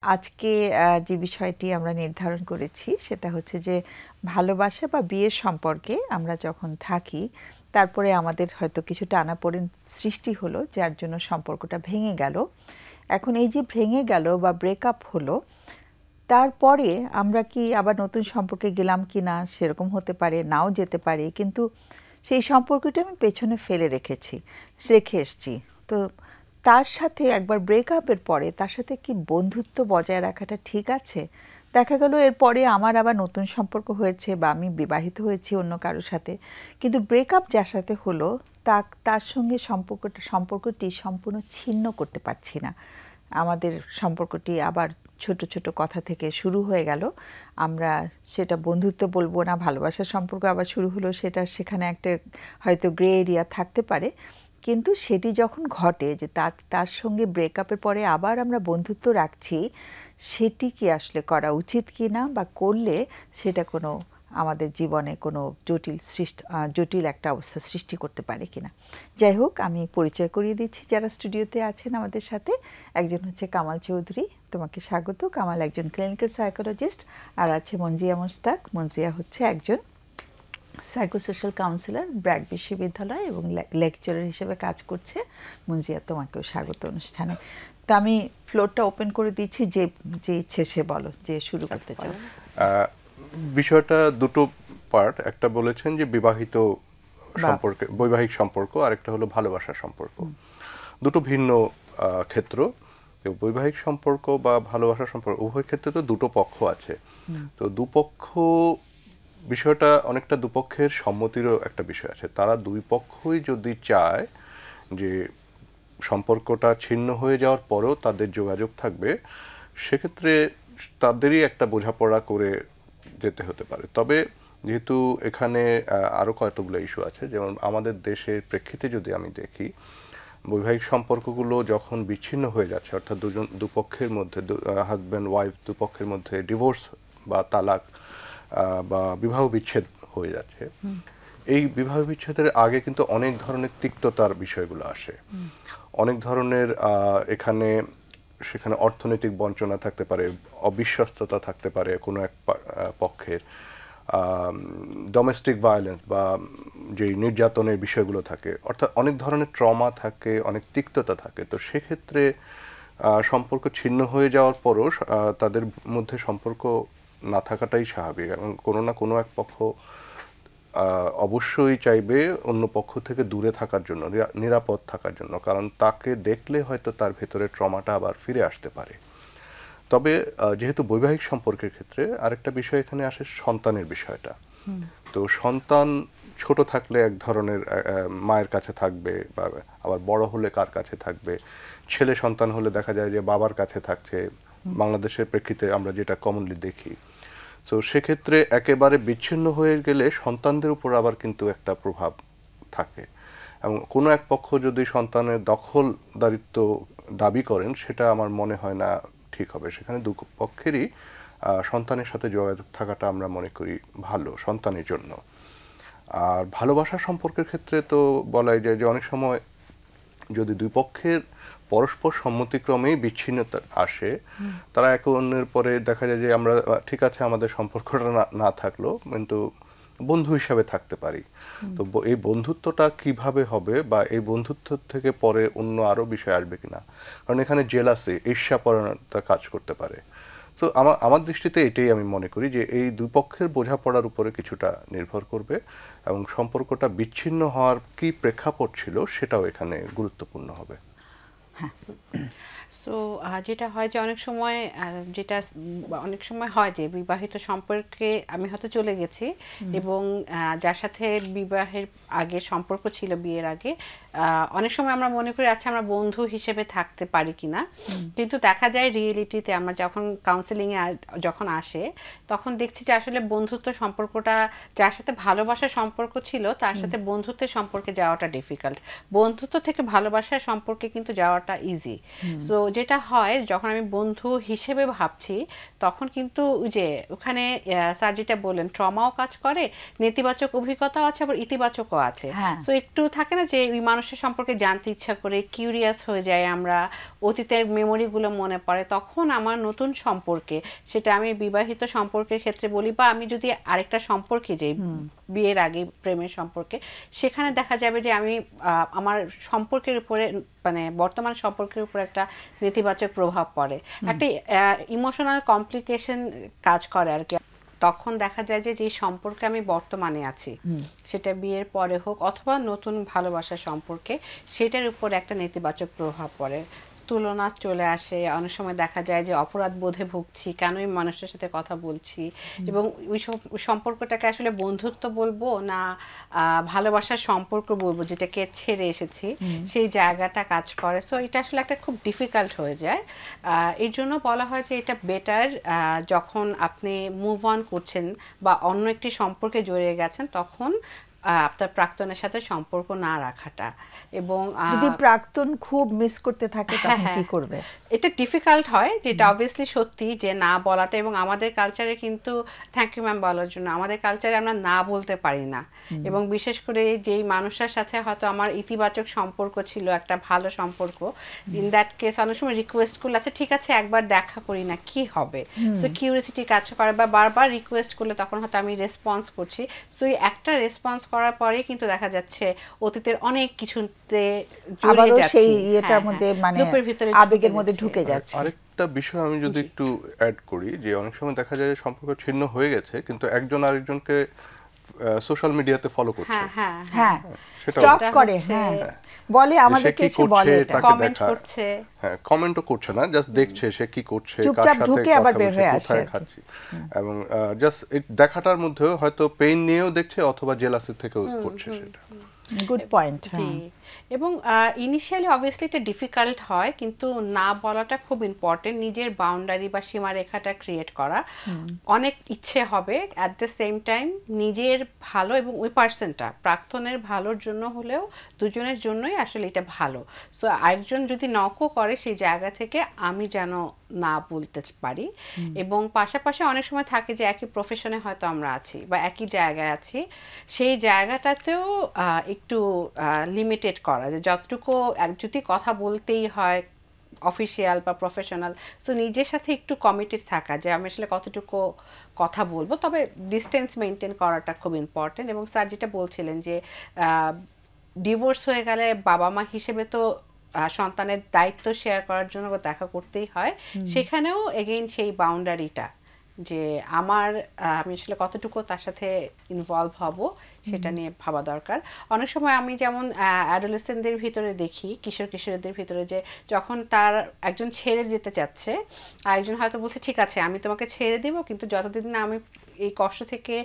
আজকে যে বিষয়টি আমরা নির্ধারণ করেছি সেটা হচ্ছে যে ভালোবাসা বা বিয়ের সম্পর্কে আমরা যখন থাকি তারপরে আমাদের হয়তো কিছু টানাপোড়েন সৃষ্টি হলো যার জন্য সম্পর্কটা ভেঙে গেল। এখন এই যে ভেঙে গেল বা ব্রেকআপ হলো তারপরে আমরা কি আবার নতুন সম্পর্কে গেলাম কি না সেরকম হতে পারে, নাও যেতে পারে, কিন্তু সেই সম্পর্কটা আমি পেছনে ফেলে রেখে এসেছি। তো তার সাথে একবার ব্রেকআপের পরে তার সাথে কি বন্ধুত্ব বজায় রাখাটা ঠিক আছে? দেখা গেল এরপরে আমার আবার নতুন সম্পর্ক হয়েছে বা আমি বিবাহিত হয়েছি অন্য কারোর সাথে, কিন্তু ব্রেকআপ যার সাথে হলো তার সঙ্গে সম্পর্কটি সম্পূর্ণ ছিন্ন করতে পারছি না। আমাদের সম্পর্কটি আবার ছোট ছোট কথা থেকে শুরু হয়ে গেল। আমরা সেটা বন্ধুত্ব বলবো না, ভালোবাসার সম্পর্ক আবার শুরু হলো, সেখানে একটা হয়তো গ্রে এরিয়া থাকতে পারে। কিন্তু সেটি যখন ঘটে যে তার সঙ্গে ব্রেকআপের পরে আবার আমরা বন্ধুত্ব রাখছি, সেটি কি আসলে করা উচিত কি না, বা করলে সেটা কোনো আমাদের জীবনে কোনো জটিল একটা অবস্থা সৃষ্টি করতে পারে কিনা। যাই হোক, আমি পরিচয় করিয়ে দিচ্ছি যারা স্টুডিওতে আছেন আমাদের সাথে। একজন হচ্ছে কামাল চৌধুরী, তোমাকে স্বাগত। কামাল একজন ক্লিনিক্যাল সাইকোলজিস্ট, আর আছে মঞ্জিয়া মোস্তাক। মঞ্জিয়া হচ্ছে একজন সাইকোসোশ্যাল কাউন্সিলর, ব্র্যাক বিশ্ববিদ্যালয়, এবং লেকচারার হিসেবে কাজ করছে। মঞ্জিয়া, তোমাকেও স্বাগত অনুষ্ঠানে। তো আমি ফ্লোরটা ওপেন করে দিচ্ছি, যে ইচ্ছে সে বলো, যে শুরু করতে চাও। বিষয়টা দুটো পার্ট, একটা বলেছেন যে বিবাহিত সম্পর্কে, বৈবাহিক সম্পর্ক, আর একটা হলো ভালোবাসার সম্পর্ক। দুটো ভিন্ন ক্ষেত্র। তো বৈবাহিক সম্পর্ক বা ভালোবাসার সম্পর্ক উভয় ক্ষেত্রে তো দুটো পক্ষ আছে। তো দুপক্ষ, বিষয়টা অনেকটা দুপক্ষের সম্মতিরও একটা বিষয় আছে। তারা দুই পক্ষই যদি চায় যে সম্পর্কটা ছিন্ন হয়ে যাওয়ার পরেও তাদের যোগাযোগ থাকবে, সেক্ষেত্রে তাদেরই একটা বোঝাপড়া করে যেতে হতে পারে। তবে যেহেতু এখানে আরও কতগুলো ইস্যু আছে, যেমন আমাদের দেশের প্রেক্ষিতে যদি আমি দেখি, বৈবাহিক সম্পর্কগুলো যখন বিচ্ছিন্ন হয়ে যাচ্ছে, অর্থাৎ দুপক্ষের মধ্যে, হাজব্যান্ড ওয়াইফ দুপক্ষের মধ্যে ডিভোর্স বা তালাক বা বিবাহ বিচ্ছেদ হয়ে যাচ্ছে, এই বিবাহ বিচ্ছেদের আগে কিন্তু অনেক ধরনের তিক্ততার বিষয়গুলো আসে। অনেক ধরনের সেখানে অর্থনৈতিক বঞ্চনা থাকতে পারে, অবিশ্বস্ততা থাকতে পারে কোনো এক পক্ষের, ডোমেস্টিক ভায়োলেন্স বা যে নির্যাতনের বিষয়গুলো থাকে, অর্থাৎ অনেক ধরনের ট্রমা থাকে, অনেক তিক্ততা থাকে। তো সেক্ষেত্রে সম্পর্ক ছিন্ন হয়ে যাওয়ার পরও তাদের মধ্যে সম্পর্ক না থাকাটাই স্বাভাবিক, এবং কোনো না কোনো এক পক্ষ অবশ্যই চাইবে অন্য পক্ষ থেকে দূরে থাকার জন্য, নিরাপদ থাকার জন্য, কারণ তাকে দেখলে হয়তো তার ভেতরে ট্রমাটা আবার ফিরে আসতে পারে। তবে যেহেতু বৈবাহিক সম্পর্কের ক্ষেত্রে আরেকটা বিষয় এখানে আসে, সন্তানের বিষয়টা। তো সন্তান ছোট থাকলে এক ধরনের মায়ের কাছে থাকবে, বা আবার বড় হলে কার কাছে থাকবে। ছেলে সন্তান হলে দেখা যায় যে বাবার কাছে থাকছে, বাংলাদেশের প্রেক্ষিতে আমরা যেটা কমনলি দেখি। তো সেক্ষেত্রে একেবারে বিচ্ছিন্ন হয়ে গেলে সন্তানদের উপর আবার কিন্তু একটা প্রভাব থাকে, এবং কোনো এক পক্ষ যদি সন্তানের দখলদারিত্ব দাবি করেন, সেটা আমার মনে হয় না ঠিক হবে। সেখানে দু পক্ষেরই সন্তানের সাথে যোগাযোগ থাকাটা আমরা মনে করি ভালো সন্তানের জন্য। আর ভালোবাসার সম্পর্কের ক্ষেত্রে তো বলাই যায় যে অনেক সময় যদি দুই পক্ষের পরস্পর সম্মতিক্রমেই বিচ্ছিন্নতা আসে, তারা একে অন্যের পরে দেখা যায় যে আমরা ঠিক আছে আমাদের সম্পর্কটা না থাকলো, কিন্তু বন্ধু হিসাবে থাকতে পারি। তো এই বন্ধুত্বটা কিভাবে হবে, বা এই বন্ধুত্ব থেকে পরে অন্য আরও বিষয় আসবে কিনা, কারণ এখানে জেলাসি, ঈর্ষাপরতা কাজ করতে পারে। তো আমার দৃষ্টিতে এটাই আমি মনে করি যে এই দুই পক্ষের বোঝাপড়ার উপরে কিছুটা নির্ভর করবে, এবং সম্পর্কটা বিচ্ছিন্ন হওয়ার কি প্রেক্ষাপট ছিল সেটাও এখানে গুরুত্বপূর্ণ হবে। সো যেটা হয় যে অনেক সময় হয় যে বিবাহিত সম্পর্কে আমি হয়তো চলে গেছি, এবং যার সাথে বিবাহের আগে সম্পর্ক ছিল, বিয়ের আগে, অনেক সময় আমরা মনে করি আচ্ছা আমরা বন্ধু হিসেবে থাকতে পারি কিনা, কিন্তু দেখা যায় রিয়েলিটিতে আমরা যখন কাউন্সেলিংয়ে যখন আসে তখন দেখছি যে আসলে বন্ধুত্ব সম্পর্কটা, যার সাথে ভালোবাসার সম্পর্ক ছিল তার সাথে বন্ধুত্বের সম্পর্কে যাওয়াটা ডিফিকাল্ট। বন্ধুত্ব থেকে ভালোবাসার সম্পর্কে কিন্তু যাওয়াটা হওয়াটা ইজি। সো যেটা হয় যখন আমি বন্ধু হিসেবে ভাবছি তখন কিন্তু ওই যে ওখানে স্যার যেটা বললেন ট্রমাও কাজ করে, নেতিবাচক অভিজ্ঞতাও আছে, আবার ইতিবাচকও আছে। সো একটু থাকে না যে ওই মানুষের সম্পর্কে জানতে ইচ্ছা করে, কিউরিয়াস হয়ে যায় আমরা, অতীতের মেমোরিগুলো মনে পড়ে। তখন আমার নতুন সম্পর্কে, সেটা আমি বিবাহিত সম্পর্কের ক্ষেত্রে বলি বা আমি যদি আরেকটা সম্পর্কে যাই বিয়ের আগে প্রেমের সম্পর্কে, সেখানে দেখা যাবে যে আমি আমার সম্পর্কের উপরে মানে বর্তমান সম্পর্কের উপর একটা নেতিবাচক প্রভাব পড়ে, একটা ইমোশনাল কমপ্লিকেশন কাজ করে আর কি। তখন দেখা যায় যে যে সম্পর্কে আমি বর্তমানে আছি, সেটা বিয়ের পরে হোক অথবা নতুন ভালোবাসার সম্পর্কে, সেটার উপর একটা নেতিবাচক প্রভাব পড়ে, তুলনা চলে আসে। অনেক সময় দেখা যায় যে অপরাধ বোধে ভুগছি, কেন এই মানুষের সাথে কথা বলছি, এবং ওই সম্পর্কটাকে আসলে বন্ধুত্ব বলবো না ভালোবাসার সম্পর্ক বলবো যেটাকে ছেড়ে এসেছি, সেই জায়গাটা কাজ করে। সো এটা আসলে একটা খুব ডিফিকাল্ট হয়ে যায়। এই জন্য বলা হয় যে এটা বেটার যখন আপনি মুভ অন করছেন বা অন্য একটি সম্পর্কে জড়িয়ে গেছেন, তখন আপনার প্রাক্তনের সাথে সম্পর্ক না রাখাটা। এবং যদি প্রাক্তন খুব মিস করতে থাকে তখন কি করবে? এটা ডিফিকাল্ট হয়, যেটা অবভিয়াসলি সত্যি যে না বলাটা। এবং আমাদের কালচারে কিন্তু, থ্যাংক ইউ ম্যাম বলার জন্য, আমাদের কালচারে আমরা না বলতে পারি না। এবং বিশেষ করে যেই মানুষের সাথে হয়তো আমার ইতিবাচক সম্পর্ক ছিল, একটা ভালো সম্পর্ক, ইন দ্যাট কেস অনেক সময় রিকোয়েস্ট করলে আচ্ছা ঠিক আছে একবার দেখা করি না, কি হবে, সো কিউরিয়াসিটি কাজ করে, বা বারবার রিকোয়েস্ট করলে তখন হয়তো আমি রেসপন্স করছি। সো এই একটা রেসপন্স করার পরে কিন্তু দেখা যাচ্ছে অতীতের অনেক কিছুতে জড়িয়ে যাচ্ছে, সেই এটার মধ্যে মানে আবেগের মধ্যে ঢুকে যাচ্ছে। আরেকটা বিষয় আমি যদি একটু অ্যাড করি, যে অনেক সময় দেখা যায় সম্পর্ক ছিন্ন হয়ে গেছে কিন্তু একজন আরেকজনকে সোশ্যাল মিডিয়াতে ফলো করছে, স্টক করে, বলে আমাদেরকে এসে বলে, কমেন্ট করছে, কমেন্টও করছে না, জাস্ট দেখছে সে কি করছে, কার সাথে কথা বলছে, কোথায় খাচ্ছে, এবং জাস্ট দেখাটার মধ্যেও হয়তো পেইন নিয়েও দেখছে অথবা জেলাসি থেকেও করছে সেটা। Good point. এবং ইনিশিয়ালি অবভিয়াসলি এটা ডিফিকাল্ট হয়, কিন্তু না বলাটা খুব ইম্পর্টেন্ট। নিজের বাউন্ডারি বা সীমারেখাটা ক্রিয়েট করা, অনেক ইচ্ছে হবে, অ্যাট দ্য সেম টাইম নিজের ভালো এবং ওই পার্সনটা প্রাক্তনের ভালোর জন্য হলেও দুজনের জন্যই আসলে এটা ভালো। সো আরেকজন যদি নকও করে সেই জায়গা থেকে আমি যেন না বলতে পারি। এবং পাশাপাশি অনেক সময় থাকে যে একই প্রফেশনে হয়তো আমরা আছি বা একই জায়গায় আছি, সেই জায়গাটাতেও একটু লিমিটেড করা, যে যতটুকু যদি কথা বলতেই হয় অফিসিয়াল বা প্রফেশনাল, সো নিজের সাথে একটু কমিটেড থাকা যে আমি আসলে কতটুকু কথা বলবো, তবে ডিস্টেন্স মেনটেন করাটা খুব ইম্পর্টেন্ট। এবং স্যার যেটা বলছিলেন যে ডিভোর্স হয়ে গেলে বাবা মা হিসেবে তো সন্তানের দায়িত্ব শেয়ার করার জন্য দেখা করতেই হয়, সেখানেও এগেইন সেই বাউন্ডারিটা যে আমি আসলে কতটুকু তার সাথে ইনভলভ হব সেটা নিয়ে ভাবা দরকার। অনেক সময় আমি যেমন অ্যাডোলেসেন্টদের ভিতরে দেখি, কিশোর কিশোরীদের ভিতরে, যে যখন তার একজন ছেড়ে যেতে চাচ্ছে, আরেকজন হয়তো বলছে ঠিক আছে আমি তোমাকে ছেড়ে দিব, কিন্তু যতদিন না আমি এই কষ্ট থেকে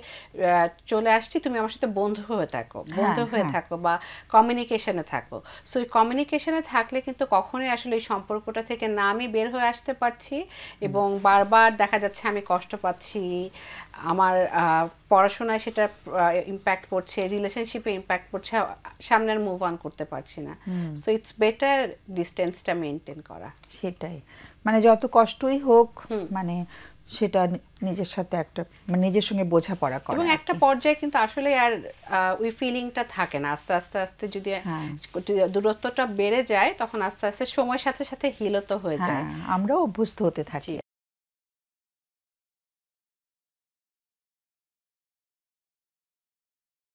চলে আসছি তুমি আমার সাথে বন্ধু হয়ে থাকো বা কমিউনিকেশনে থাকো। সো এই কমিউনিকেশনে থাকলে কিন্তু কখনোই আসলে এই সম্পর্কটা থেকে না আমি বের হয়ে আসতে পারছি, এবং বারবার দেখা যাচ্ছে আমি কষ্ট পাচ্ছি, আমার পড়াশোনায় সেটা ইম্প্যাক্ট পড়ছে, রিলেশনশিপে ইম্প্যাক্ট পড়ছে, সামনে আর মুভ অন করতে পারছি না। সো ইটস বেটার ডিস্টেন্সটা মেনটেন করা। সেটাই, মানে যত কষ্টই হোক মানে সেটা নিজের সাথে একটা মানে নিজের সঙ্গে বোঝাপড়া করা, এবং একটা পর্যায়ে কিন্তু আসলে আর ওই ফিলিংটা থাকে না। আস্তে আস্তে আস্তে যদি দূরত্বটা বেড়ে যায় তখন আস্তে আস্তে সময়ের সাথে সাথে হিলও তো হয়ে যায়, আমরাও অভ্যস্ত হতে থাকি।